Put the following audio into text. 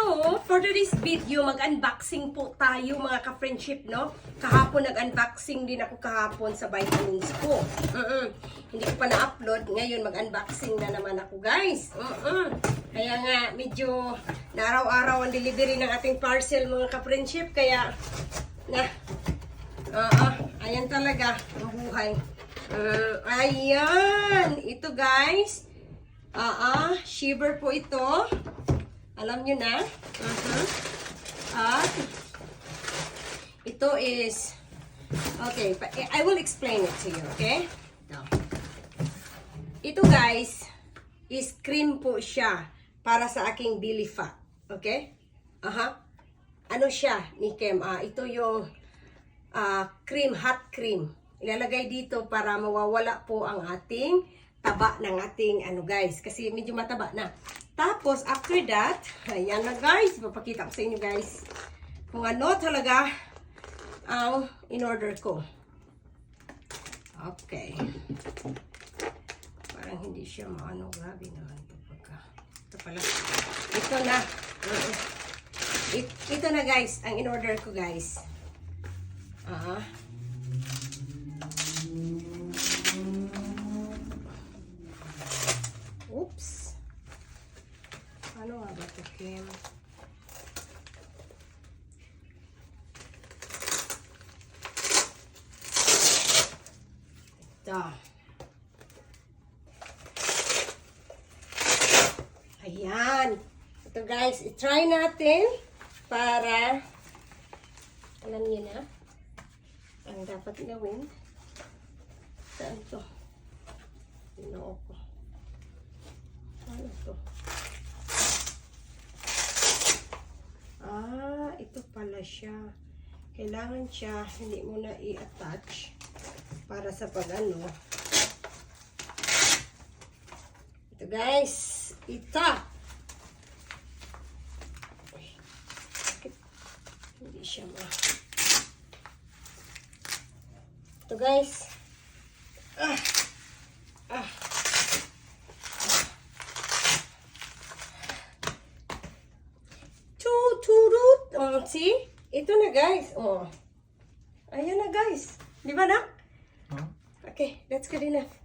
So, for today's video, mag-unboxing po tayo mga ka-friendship, no? Kahapon nag-unboxing din ako kahapon sa vitamins ko. Hindi ko pa na-upload. Ngayon, mag-unboxing na naman ako, guys. Kaya nga, medyo na araw-araw ang delivery ng ating parcel, mga ka-friendship. Kaya, ayan talaga ang buhay. Ayan. Ito, guys. Shiver po ito. Alam nyo na. At ito is, okay, I will explain it to you, okay? Ito guys, is cream po siya para sa aking belly fat, okay? Ano siya, ni Kem? Ito yung cream, hot cream. Ilalagay dito para mawawala po ang ating taba ng ating guys, kasi medyo mataba na. Tapos, after that, ayan na guys, papakita ko sa inyo guys kung ano talaga ang in-order ko. Okay. Parang hindi siya maano, grabe naman ito pagka. Ito pala. Ito na. Ito na guys, ang in-order ko guys. Oops. Ano nga ba ito, Kim? Ito. Ayan. Ito guys, i-try natin para alam niyo na ang dapat gawin. Saan ito? Tinoo ko. Ano ito? Ito pala siya. Kailangan siya, hindi mo na i-attach para sa pag-ano. Ito guys, ito. Hindi siya Ito guys. See? Ito na guys. Ayan na guys. Di ba na? Okay, that's good enough.